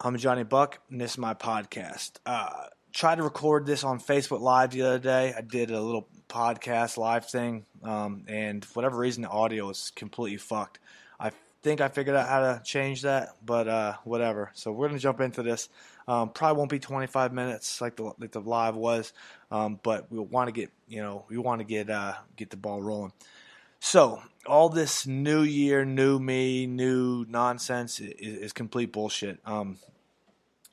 I'm Johnny Buck, and this is my podcast. Tried to record this on Facebook Live the other day. I did a little podcast live thing, and for whatever reason, the audio is completely fucked. I think I figured out how to change that, but whatever. So we're gonna jump into this. Probably won't be 25 minutes like the live was, but we want to get get the ball rolling. So all this new year, new me, new nonsense is complete bullshit.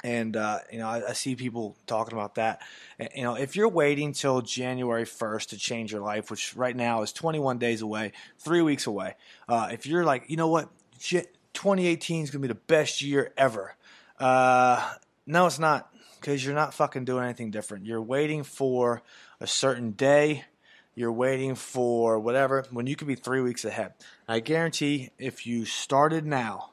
I see people talking about that. If you're waiting till January 1st to change your life, which right now is 21 days away, 3 weeks away, if you're like, you know what, 2018 is going to be the best year ever. No, it's not, because you're not fucking doing anything different. You're waiting for a certain day. You're waiting for whatever, when you could be 3 weeks ahead. I guarantee if you started now,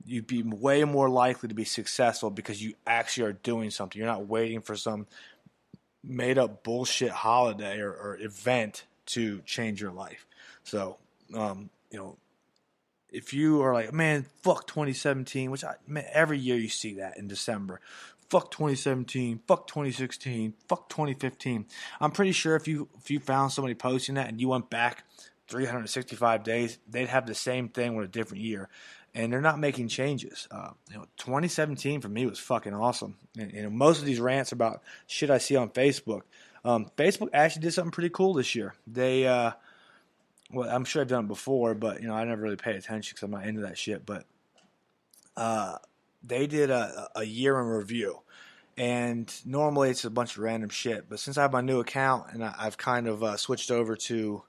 you'd be way more likely to be successful because you actually are doing something. You're not waiting for some made-up bullshit holiday or event to change your life. So, if you are like, man, fuck 2017, which every year you see that in December. Fuck 2017, fuck 2016, fuck 2015. I'm pretty sure if you found somebody posting that and you went back 365 days, they'd have the same thing with a different year. And they're not making changes. 2017 for me was fucking awesome. And most of these rants about shit I see on Facebook, Facebook actually did something pretty cool this year. They, well, I'm sure I've done it before, but I never really pay attention because I'm not into that shit. But they did a year in review, and normally it's a bunch of random shit. But since I have my new account and I've kind of switched over to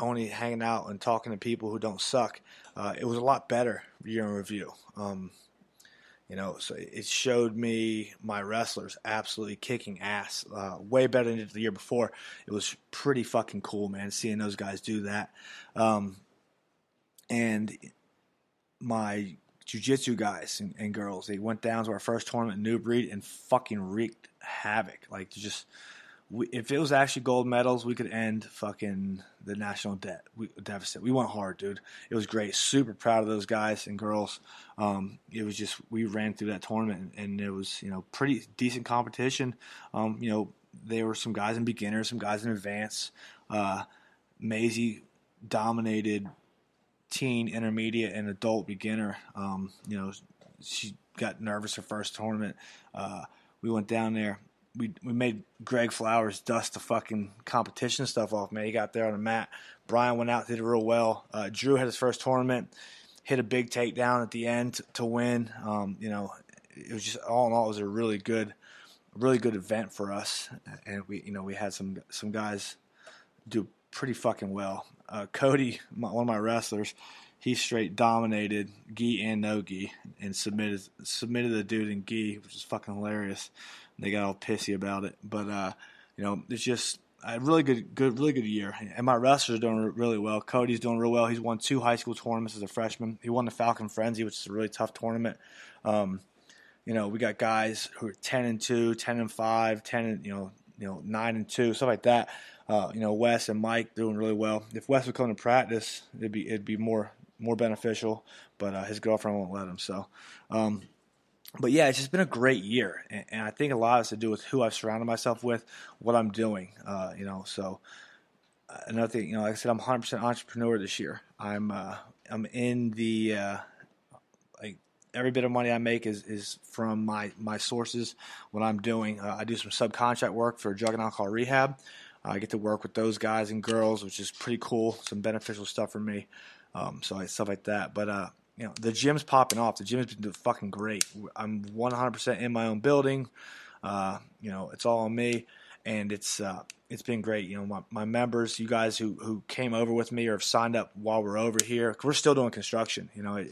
only hanging out and talking to people who don't suck, it was a lot better year in review. So it showed me my wrestlers absolutely kicking ass, way better than the year before. It was pretty fucking cool, man, seeing those guys do that. And my jiu-jitsu guys and girls, they went down to our first tournament in New Breed and fucking wreaked havoc. Like, if it was actually gold medals, we could end fucking the national deficit. We went hard, dude. It was great. Super proud of those guys and girls. It was just, we ran through that tournament, and it was, pretty decent competition. There were some guys in beginners, some guys in advanced. Maisie dominated teen, intermediate, and adult beginner. She got nervous her first tournament. We went down there. We made Greg Flowers dust the fucking competition stuff off, man. He got there on the mat. Brian went out, did it real well. Drew had his first tournament, hit a big takedown at the end to win. It was just, all in all, it was a really good event for us. And we had some guys do pretty fucking well. Cody, one of my wrestlers, he straight dominated gi and no gi and submitted the dude in gi, which is fucking hilarious. They got all pissy about it, but it's just a really good year. And my wrestlers are doing really well. Cody's doing real well. He's won 2 high school tournaments as a freshman. He won the Falcon Frenzy, which is a really tough tournament. We got guys who are 10-2, 10-5, 9-2, stuff like that. Wes and Mike doing really well. If Wes would come to practice, it'd be more beneficial, but his girlfriend won't let him. So. But yeah, it's just been a great year, and I think a lot has to do with who I've surrounded myself with, what I'm doing. So another thing, like I said, I'm 100% entrepreneur this year. I'm in the like every bit of money I make is from my sources. What I'm doing, I do some subcontract work for drug and alcohol rehab. I get to work with those guys and girls, which is pretty cool. Some beneficial stuff for me. Stuff like that, but. The gym's popping off. The gym's been fucking great. I'm 100% in my own building. It's all on me, and it's been great. My members, you guys who came over with me or have signed up while we're over here, we're still doing construction.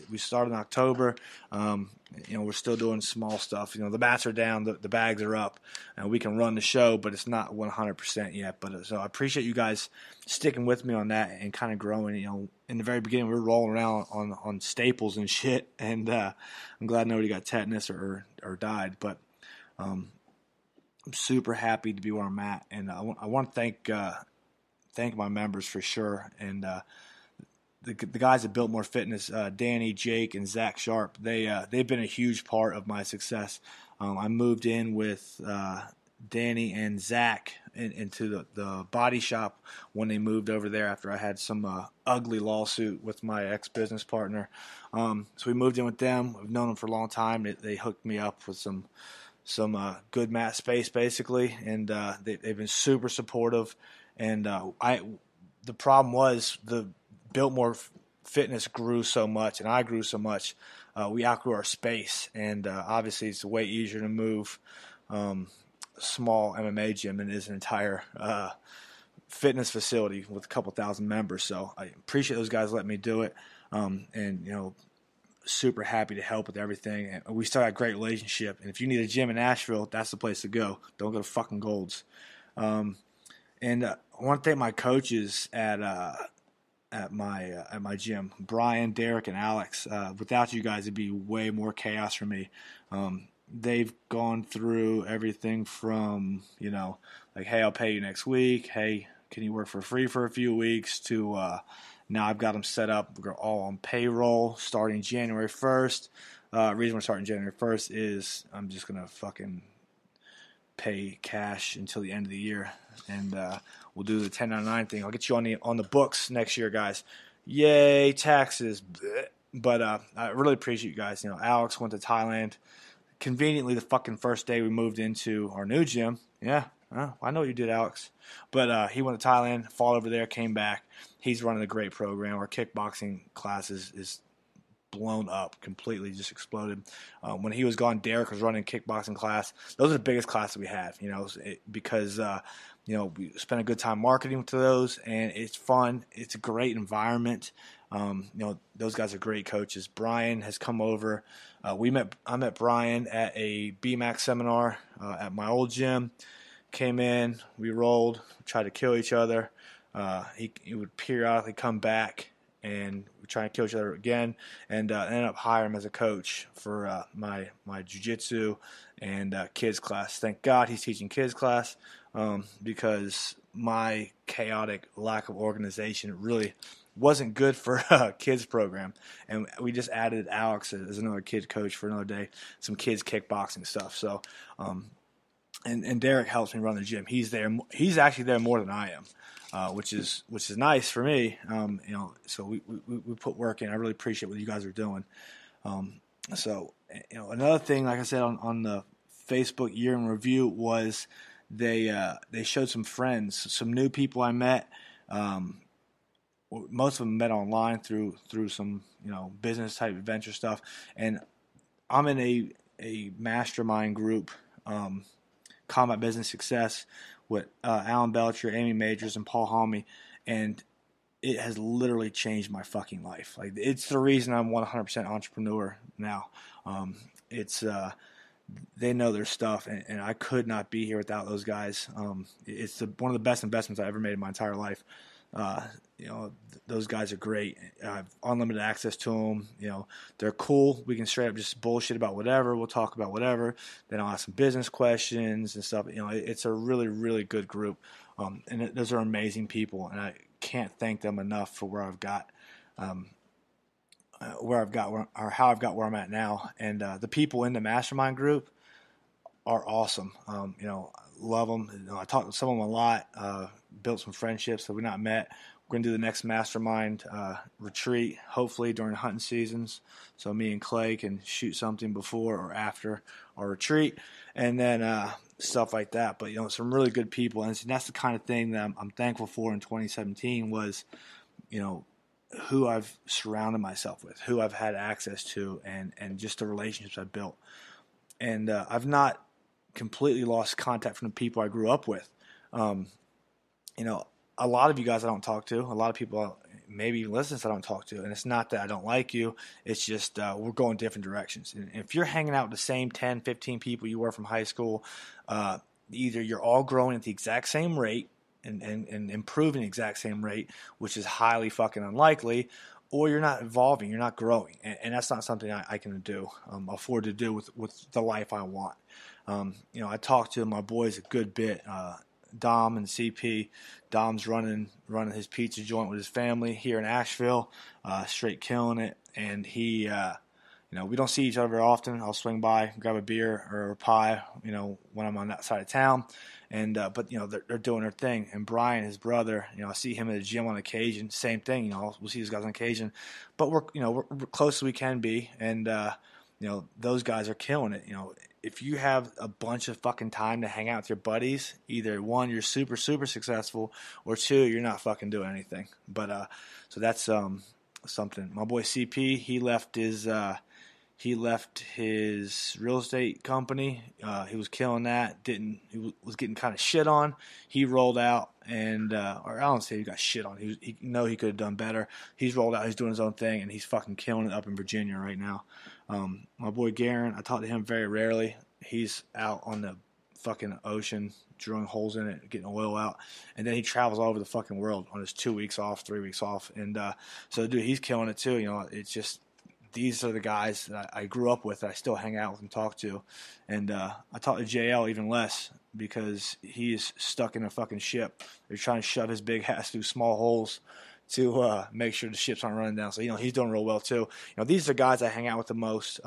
We started in October. We're still doing small stuff. The mats are down, the bags are up, and we can run the show, but it's not 100% yet. But so I appreciate you guys sticking with me on that and kind of growing. In the very beginning, we were rolling around on staples and shit, and I'm glad nobody got tetanus or died. But I'm super happy to be where I'm at, and I want to thank my members for sure. And the guys at Biltmore Fitness, Danny, Jake, and Zach Sharp, they've been a huge part of my success. I moved in with Danny and Zach into the body shop when they moved over there after I had some ugly lawsuit with my ex-business partner. So we moved in with them. I've known them for a long time. They hooked me up with some good mat space, basically, and they've been super supportive. And the problem was the Biltmore Fitness grew so much, and I grew so much. We outgrew our space, and obviously it's way easier to move small MMA gym than it is an entire fitness facility with a couple thousand members. So I appreciate those guys letting me do it, and super happy to help with everything. And we started a great relationship. And if you need a gym in Asheville, that's the place to go. Don't go to fucking Gold's. And I want to thank my coaches at my gym, Brian, Derek, and Alex. Without you guys, it'd be way more chaos for me. They've gone through everything from, like, hey, I'll pay you next week. Hey, can you work for free for a few weeks, to now I've got them set up. We're all on payroll starting January 1st. Reason we're starting January 1st is I'm just going to fucking pay cash until the end of the year, and we'll do the 1099 thing. I'll get you on the books next year, guys. Yay, taxes. But I really appreciate you guys. Alex went to Thailand conveniently the fucking first day we moved into our new gym. Yeah, I know what you did, Alex. But he went to Thailand, fought over there, came back. He's running a great program. Our kickboxing class is blown up, completely just exploded. When he was gone, Derek was running kickboxing class. Those are the biggest classes we have, because we spent a good time marketing to those, and it's fun. It's a great environment. Those guys are great coaches. Brian has come over. I met Brian at a BMAX seminar at my old gym. Came in, we rolled, tried to kill each other. He would periodically come back, and we try to kill each other again, and ended up hiring him as a coach for my jiu-jitsu and kids class. Thank God he's teaching kids class, because my chaotic lack of organization really wasn't good for a kids program. And we just added Alex as another kid coach for another day, some kids kickboxing stuff. So and Derek helps me run the gym. He's there. He's actually there more than I am, which is nice for me. So we put work in. I really appreciate what you guys are doing. So another thing, like I said on the Facebook year in review, was they showed some friends, some new people I met. Most of them met online through some business type adventure stuff, and I'm in a mastermind group, Combat Business Success, with Alan Belcher, Amy Majors, and Paul Halmy, and it has literally changed my fucking life. Like, it's the reason I'm 100% entrepreneur now. They know their stuff, and I could not be here without those guys. It's one of the best investments I ever made in my entire life. Those guys are great. I have unlimited access to them. They're cool. We can straight up just bullshit about whatever. We'll talk about whatever. Then I'll ask some business questions and stuff. It's a really, really good group. And those are amazing people, and I can't thank them enough for where I've got, or how I've got where I'm at now. And the people in the mastermind group are awesome. Love them. I talk to some of them a lot. Built some friendships that we've not met. We're going to do the next mastermind retreat, hopefully during hunting seasons. So me and Clay can shoot something before or after our retreat, and then stuff like that. But some really good people, and that's the kind of thing that I'm thankful for in 2017 was, who I've surrounded myself with, who I've had access to, and just the relationships I've built. And I've not completely lost contact from the people I grew up with. A lot of you guys I don't talk to. A lot of people maybe even listeners I don't talk to. And it's not that I don't like you. It's just we're going different directions. And if you're hanging out with the same 10, 15 people you were from high school, either you're all growing at the exact same rate and improving the exact same rate, which is highly fucking unlikely, or you're not evolving, you're not growing. And that's not something I can afford to do with the life I want. I talk to my boys a good bit. Dom and CP. Dom's running his pizza joint with his family here in Asheville, straight killing it. And he, we don't see each other very often. I'll swing by, grab a beer or a pie, when I'm on that side of town. And but they're doing their thing. And Brian, his brother, I see him at the gym on occasion. Same thing, we'll see these guys on occasion. But we're close as we can be, and those guys are killing it. If you have a bunch of fucking time to hang out with your buddies, either one, you're super, super successful, or two, you're not fucking doing anything. But so that's something. My boy CP, he left his real estate company. He was killing that. He was getting kind of shit on. He rolled out, and or I don't say he got shit on. He could have done better. He's rolled out. He's doing his own thing, and he's fucking killing it up in Virginia right now. My boy Garen, I talk to him very rarely. He's out on the fucking ocean, drilling holes in it, getting oil out, and then he travels all over the fucking world on his 2 weeks off, 3 weeks off, and so dude, he's killing it too. It's just these are the guys that I grew up with that I still hang out with and talk to, and I talk to JL even less because he's stuck in a fucking ship. They're trying to shove his big ass through small holes to make sure the ships aren't running down. So, he's doing real well too. These are guys I hang out with the most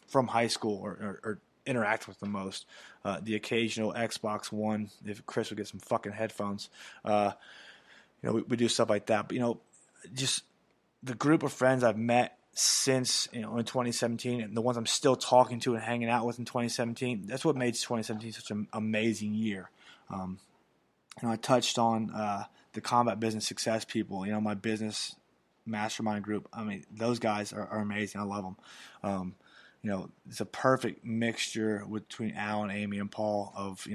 from high school or interact with the most. The occasional Xbox One, if Chris would get some fucking headphones. We do stuff like that. But, just the group of friends I've met since, in 2017, and the ones I'm still talking to and hanging out with in 2017, that's what made 2017 such an amazing year. I touched on the combat business success people, my business mastermind group. I mean, those guys are amazing. I love them. It's a perfect mixture between Alan, Amy, and Paul of,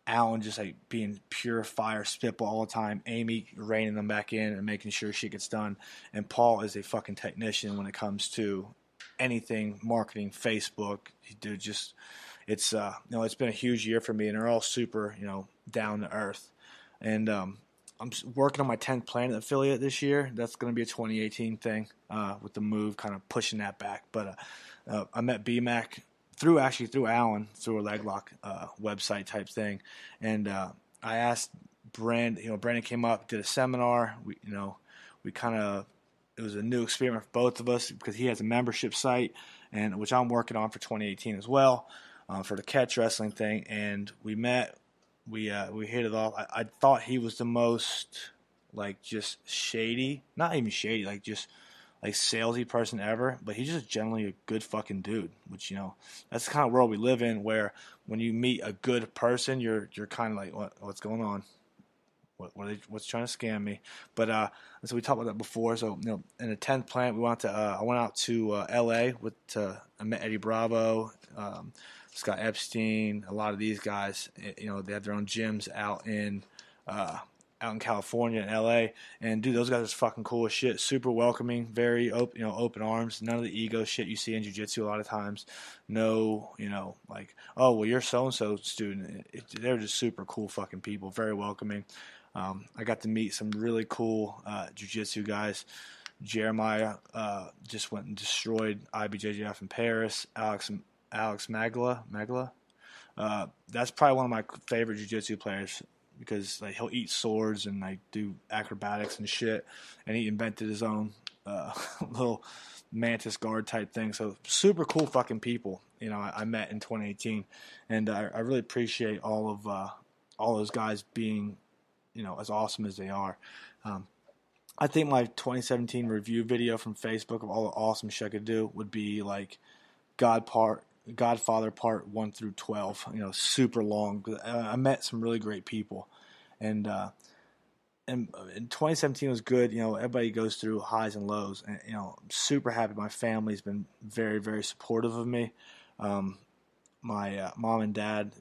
Alan just like being pure fire spitball all the time, Amy reining them back in and making sure shit gets done, and Paul is a fucking technician when it comes to anything marketing, Facebook. Dude, just it's it's been a huge year for me, and they're all super down to earth. And I'm working on my 10th Planet affiliate this year. That's going to be a 2018 thing with the move kind of pushing that back. But I met BMAC through Alan, through a leg lock website type thing. And I asked Brandon, Brandon came up, did a seminar. We kind of, it was a new experiment for both of us because he has a membership site, and which I'm working on for 2018 as well, for the catch wrestling thing. And we met. We hit it off. I thought he was the most just shady, not even shady, just salesy person ever, but he's just generally a good fucking dude, which that's the kind of world we live in, where when you meet a good person, you're kind of like, what's going on? What's trying to scam me? But so we talked about that before. So in the 10th Planet, I went out to L.A. I met Eddie Bravo, Scott Epstein, a lot of these guys. They have their own gyms out in California and LA, and dude, those guys are fucking cool as shit. Super welcoming, very open, open arms. None of the ego shit you see in jiu-jitsu a lot of times. No, oh well, you're so and so student. They're just super cool fucking people, very welcoming. I got to meet some really cool jiu-jitsu guys. Jeremiah just went and destroyed IBJJF in Paris. Alex Magla. That's probably one of my favorite jiu-jitsu players, because he'll eat swords and do acrobatics and shit, and he invented his own little mantis guard type thing. So super cool fucking people, I met in 2018, and I really appreciate all those guys being, as awesome as they are. I think my 2017 review video from Facebook of all the awesome shit I could do would be Godfather Part 1 through 12, super long. I met some really great people, and 2017 was good. Everybody goes through highs and lows, and I'm super happy. My family's been very, very supportive of me. My mom and dad,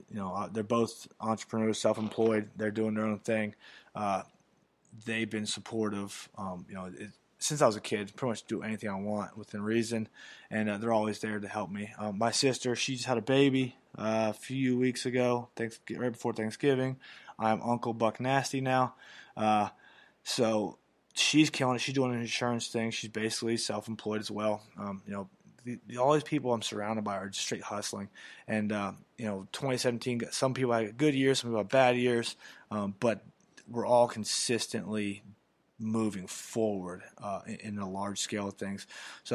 they're both entrepreneurs, self-employed. They're doing their own thing. They've been supportive. Since I was a kid, pretty much do anything I want within reason, and they're always there to help me. My sister, she just had a baby a few weeks ago, right before Thanksgiving. I'm Uncle Buck Nasty now, so she's killing it. She's doing an insurance thing. She's basically self-employed as well. all these people I'm surrounded by are just straight hustling. And 2017, some people had good years, some people had bad years, but we're all consistently moving forward in a large scale of things. So